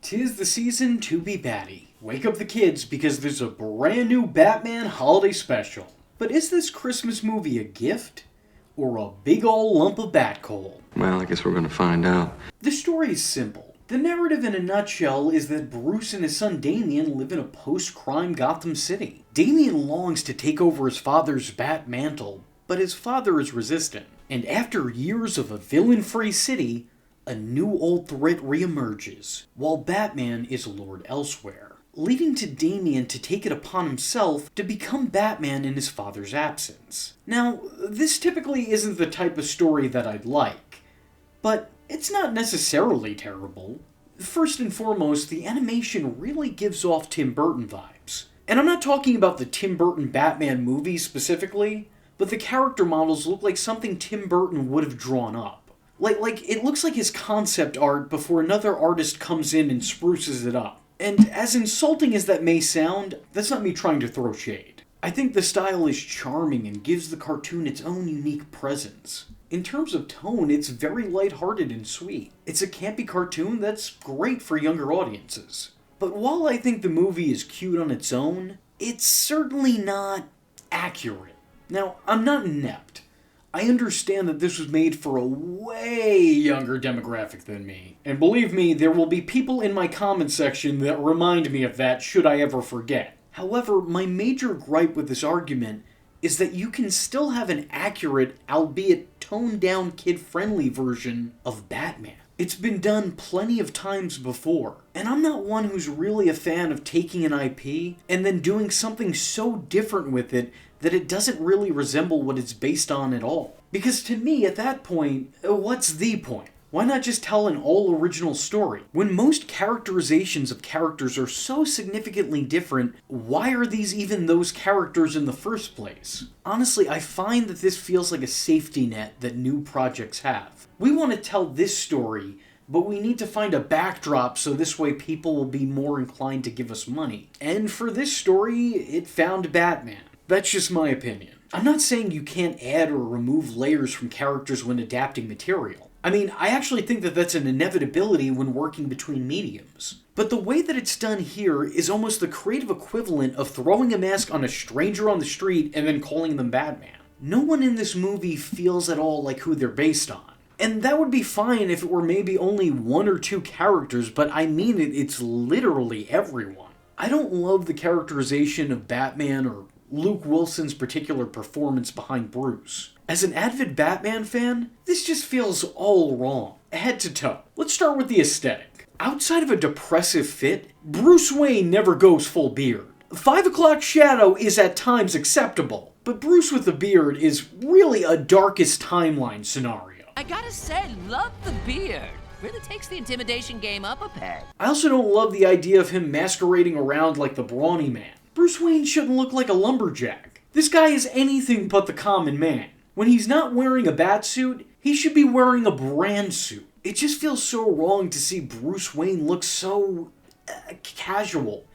'Tis the season to be batty. Wake up the kids because there's a brand new Batman holiday special. But is this Christmas movie a gift? Or a big ol' lump of bat coal? Well, I guess we're gonna find out. The story is simple. The narrative in a nutshell is that Bruce and his son Damian live in a post-crime Gotham City. Damian longs to take over his father's bat mantle, but his father is resistant. And after years of a villain-free city, a new old threat reemerges, while Batman is lured elsewhere, leading to Damian to take it upon himself to become Batman in his father's absence. Now, this typically isn't the type of story that I'd like, but it's not necessarily terrible. First and foremost, the animation really gives off Tim Burton vibes. And I'm not talking about the Tim Burton Batman movie specifically, but the character models look like something Tim Burton would have drawn up. Like it looks like his concept art before another artist comes in and spruces it up. And as insulting as that may sound, that's not me trying to throw shade. I think the style is charming and gives the cartoon its own unique presence. In terms of tone, it's very lighthearted and sweet. It's a campy cartoon that's great for younger audiences. But while I think the movie is cute on its own, it's certainly not accurate. Now, I'm not inept. I understand that this was made for a way younger demographic than me. And believe me, there will be people in my comment section that remind me of that should I ever forget. However, my major gripe with this argument is that you can still have an accurate, albeit toned-down kid-friendly version of Batman. It's been done plenty of times before, and I'm not one who's really a fan of taking an IP and then doing something so different with it that it doesn't really resemble what it's based on at all. Because to me, at that point, what's the point? Why not just tell an all-original story? When most characterizations of characters are so significantly different, why are these even those characters in the first place? Honestly, I find that this feels like a safety net that new projects have. We want to tell this story, but we need to find a backdrop so this way people will be more inclined to give us money. And for this story, it found Batman. That's just my opinion. I'm not saying you can't add or remove layers from characters when adapting material. I mean, I actually think that that's an inevitability when working between mediums. But the way that it's done here is almost the creative equivalent of throwing a mask on a stranger on the street and then calling them Batman. No one in this movie feels at all like who they're based on. And that would be fine if it were maybe only one or two characters, but I mean it's literally everyone. I don't love the characterization of Batman or Luke Wilson's particular performance behind Bruce. As an avid Batman fan, this just feels all wrong, head to toe. Let's start with the aesthetic. Outside of a depressive fit, Bruce Wayne never goes full beard. 5 o'clock shadow is at times acceptable, but Bruce with a beard is really a darkest timeline scenario. I gotta say, love the beard. Really takes the intimidation game up a peg. I also don't love the idea of him masquerading around like the brawny man. Bruce Wayne shouldn't look like a lumberjack. This guy is anything but the common man. When he's not wearing a batsuit, he should be wearing a brand suit. It just feels so wrong to see Bruce Wayne look so casual.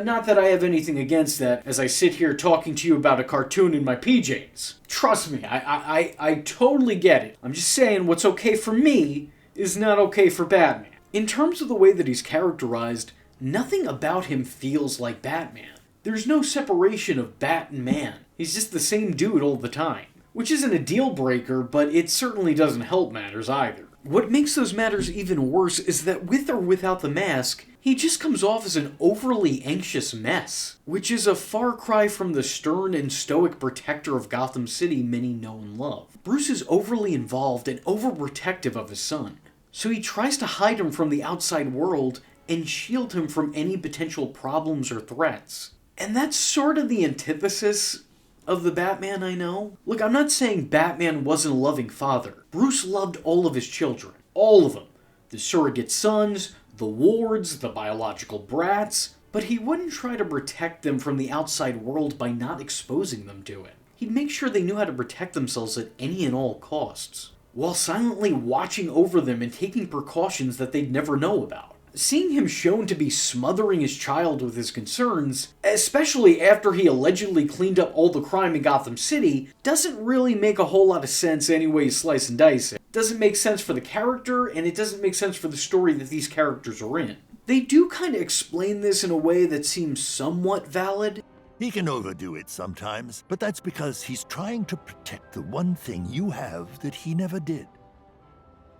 Not that I have anything against that as I sit here talking to you about a cartoon in my PJs. Trust me, I totally get it. I'm just saying what's okay for me is not okay for Batman. In terms of the way that he's characterized, nothing about him feels like Batman. There's no separation of Bat and man. He's just the same dude all the time. Which isn't a deal breaker, but it certainly doesn't help matters either. What makes those matters even worse is that with or without the mask, he just comes off as an overly anxious mess, which is a far cry from the stern and stoic protector of Gotham City many know and love. Bruce is overly involved and overprotective of his son, so he tries to hide him from the outside world and shield him from any potential problems or threats. And that's sort of the antithesis of the Batman I know. Look, I'm not saying Batman wasn't a loving father. Bruce loved all of his children. All of them. The surrogate sons, the wards, the biological brats. But he wouldn't try to protect them from the outside world by not exposing them to it. He'd make sure they knew how to protect themselves at any and all costs, while silently watching over them and taking precautions that they'd never know about. Seeing him shown to be smothering his child with his concerns, especially after he allegedly cleaned up all the crime in Gotham City, doesn't really make a whole lot of sense any way you slice and dice it. doesn't make sense for the character, and it doesn't make sense for the story that these characters are in. They do kind of explain this in a way that seems somewhat valid. He can overdo it sometimes, but that's because he's trying to protect the one thing you have that he never did.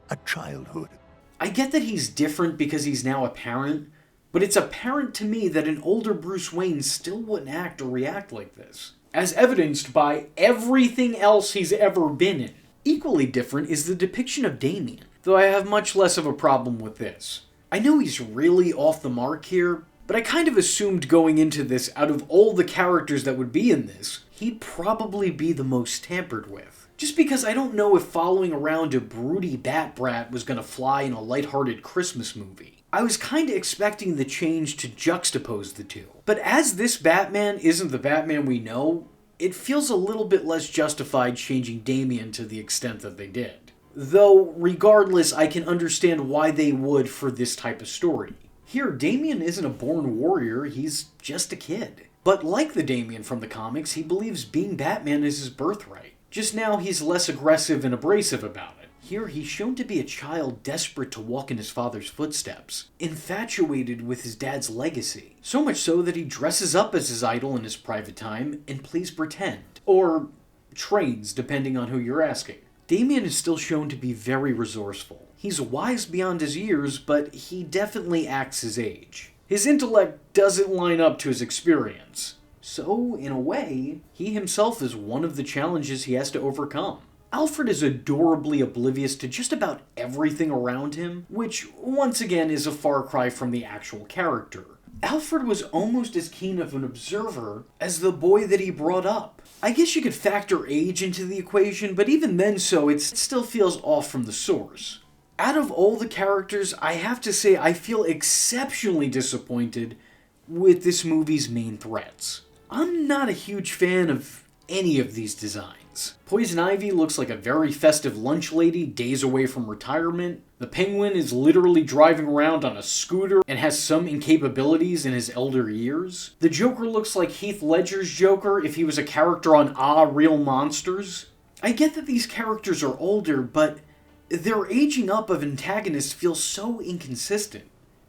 A childhood. I get that he's different because he's now a parent, but it's apparent to me that an older Bruce Wayne still wouldn't act or react like this, as evidenced by everything else he's ever been in. Equally different is the depiction of Damian, though I have much less of a problem with this. I know he's really off the mark here, but I kind of assumed going into this, out of all the characters that would be in this, he'd probably be the most tampered with. Just because I don't know if following around a broody bat brat was gonna fly in a lighthearted Christmas movie. I was kinda expecting the change to juxtapose the two. But as this Batman isn't the Batman we know, it feels a little bit less justified changing Damian to the extent that they did. Though, regardless, I can understand why they would for this type of story. Here, Damian isn't a born warrior, he's just a kid. But like the Damian from the comics, he believes being Batman is his birthright. Just now, he's less aggressive and abrasive about it. Here, he's shown to be a child desperate to walk in his father's footsteps, infatuated with his dad's legacy. So much so that he dresses up as his idol in his private time and plays pretend. Or trains, depending on who you're asking. Damian is still shown to be very resourceful. He's wise beyond his years, but he definitely acts his age. His intellect doesn't line up to his experience. So, in a way, he himself is one of the challenges he has to overcome. Alfred is adorably oblivious to just about everything around him, which, once again, is a far cry from the actual character. Alfred was almost as keen of an observer as the boy that he brought up. I guess you could factor age into the equation, but even then it still feels off from the source. Out of all the characters, I have to say I feel exceptionally disappointed with this movie's main threats. I'm not a huge fan of any of these designs. Poison Ivy looks like a very festive lunch lady days away from retirement. The Penguin is literally driving around on a scooter and has some incapabilities in his elder years. The Joker looks like Heath Ledger's Joker if he was a character on Real Monsters. I get that these characters are older, but their aging up of antagonists feels so inconsistent.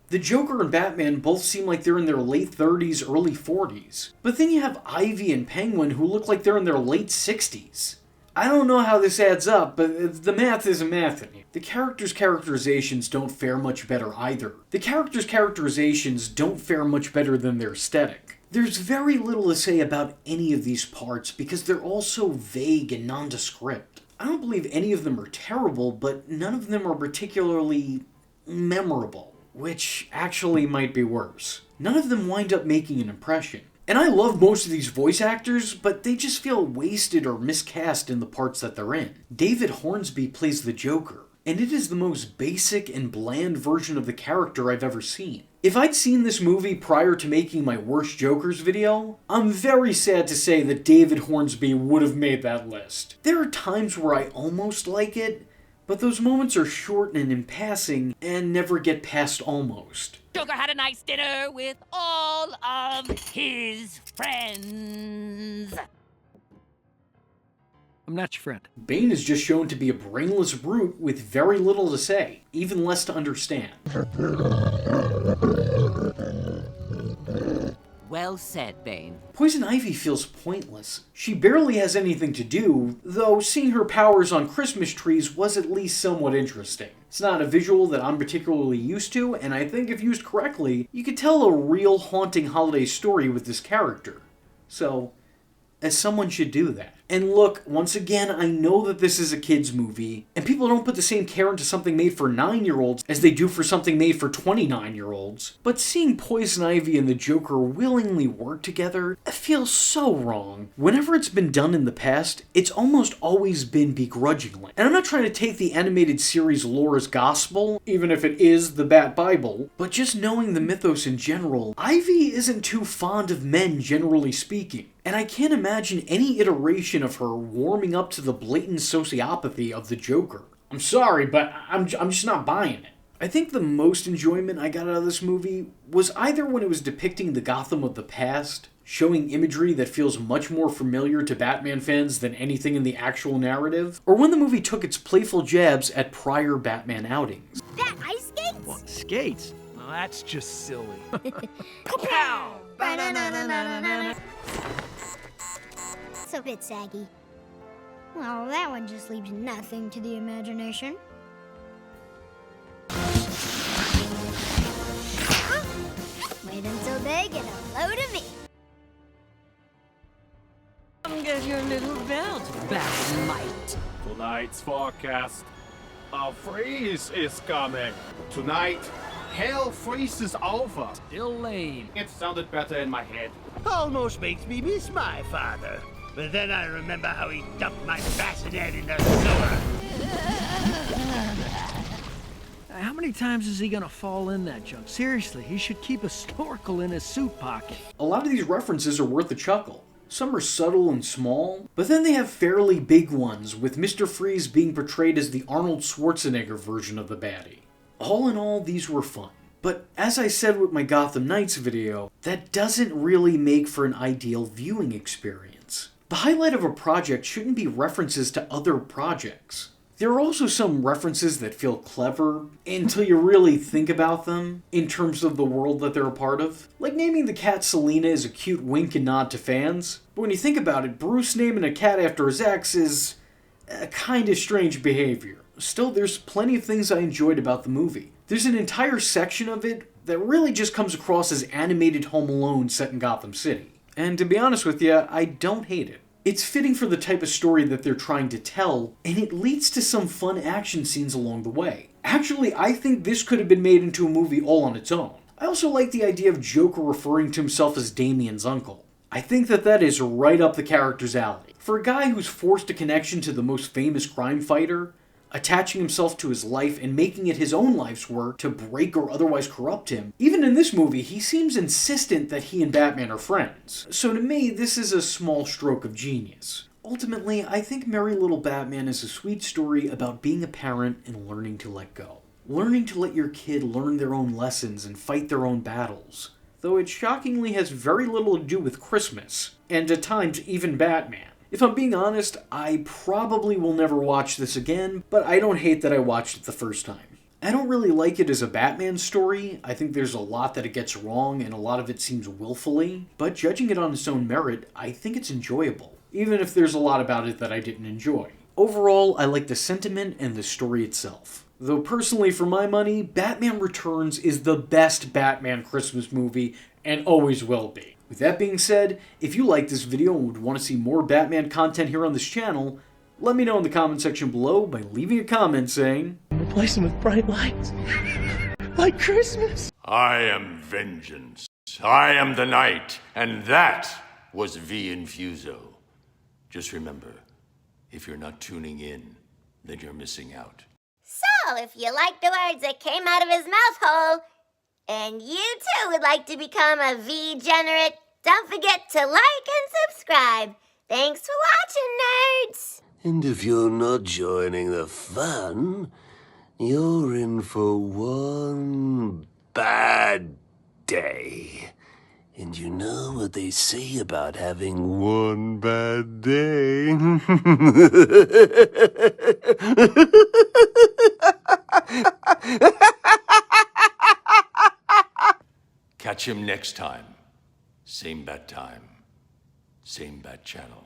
The Joker and Batman both seem like they're in their late 30s, early 40s. But then you have Ivy and Penguin who look like they're in their late 60s. I don't know how this adds up, but the math isn't mathing. The characters' characterizations don't fare much better either. The characters' characterizations don't fare much better than their aesthetic. There's very little to say about any of these parts because they're all so vague and nondescript. I don't believe any of them are terrible, but none of them are particularly memorable. Which actually might be worse. None of them wind up making an impression. And I love most of these voice actors, but they just feel wasted or miscast in the parts that they're in. David Hornsby plays the Joker, and it is the most basic and bland version of the character I've ever seen. If I'd seen this movie prior to making my Worst Jokers video, I'm very sad to say that David Hornsby would have made that list. There are times where I almost like it, but those moments are short and in passing, and never get past almost. Joker had a nice dinner with all of his friends. I'm not your friend. Bane is just shown to be a brainless brute with very little to say, even less to understand. Well said, Bane. Poison Ivy feels pointless. She barely has anything to do, though seeing her powers on Christmas trees was at least somewhat interesting. It's not a visual that I'm particularly used to, and I think if used correctly, you could tell a real haunting holiday story with this character. So, as someone should do that. And look, once again, I know that this is a kid's movie, and people don't put the same care into something made for 9-year-olds as they do for something made for 29-year-olds. But seeing Poison Ivy and the Joker willingly work together feels so wrong. Whenever it's been done in the past, it's almost always been begrudgingly. And I'm not trying to take the animated series lore as gospel, even if it is the Bat Bible, but just knowing the mythos in general, Ivy isn't too fond of men generally speaking. And I can't imagine any iteration of her warming up to the blatant sociopathy of the Joker. I'm sorry, but I'm just not buying it. I think the most enjoyment I got out of this movie was either when it was depicting the Gotham of the past, showing imagery that feels much more familiar to Batman fans than anything in the actual narrative, or when the movie took its playful jabs at prior Batman outings. That ice skates? What, skates? Well, that's just silly. Kapow! It's a bit saggy. Well, that one just leaves nothing to the imagination. Wait until they get a load of me. Come get your little belt, Batmite. Tonight's forecast. A freeze is coming. Tonight, hell freezes over. Still lame. It sounded better in my head. Almost makes me miss my father. But then I remember how he dumped my bassinet in the sewer. How many times is he gonna fall in that junk? Seriously, he should keep a snorkel in his suit pocket. A lot of these references are worth a chuckle. Some are subtle and small, but then they have fairly big ones, with Mr. Freeze being portrayed as the Arnold Schwarzenegger version of the baddie. All in all, these were fun. But as I said with my Gotham Knights video, that doesn't really make for an ideal viewing experience. The highlight of a project shouldn't be references to other projects. There are also some references that feel clever until you really think about them in terms of the world that they're a part of. Like naming the cat Selina is a cute wink and nod to fans, but when you think about it, Bruce naming a cat after his ex is a kind of strange behavior. Still, there's plenty of things I enjoyed about the movie. There's an entire section of it that really just comes across as animated Home Alone set in Gotham City. And to be honest with you, I don't hate it. It's fitting for the type of story that they're trying to tell, and it leads to some fun action scenes along the way. Actually, I think this could have been made into a movie all on its own. I also like the idea of Joker referring to himself as Damian's uncle. I think that is right up the character's alley. For a guy who's forced a connection to the most famous crime fighter, attaching himself to his life and making it his own life's work to break or otherwise corrupt him. Even in this movie, he seems insistent that he and Batman are friends. So to me, this is a small stroke of genius. Ultimately, I think Merry Little Batman is a sweet story about being a parent and learning to let go. Learning to let your kid learn their own lessons and fight their own battles. Though it shockingly has very little to do with Christmas, and at times even Batman. If I'm being honest, I probably will never watch this again, but I don't hate that I watched it the first time. I don't really like it as a Batman story. I think there's a lot that it gets wrong, and a lot of it seems willfully, but judging it on its own merit, I think it's enjoyable, even if there's a lot about it that I didn't enjoy. Overall, I like the sentiment and the story itself. Though personally, for my money, Batman Returns is the best Batman Christmas movie, and always will be. With that being said, if you like this video and would want to see more Batman content here on this channel, let me know in the comment section below by leaving a comment saying, Replace them with bright lights. Like Christmas. I am vengeance. I am the night. And that was V Infuso. Just remember, if you're not tuning in, then you're missing out. So, if you like the words that came out of his mouth hole, and you too would like to become a V-generate, don't forget to like and subscribe. Thanks for watching, nerds! And if you're not joining the fun, you're in for one bad day. And you know what they say about having one bad day? Catch him next time. Same bat time. Same bat channel.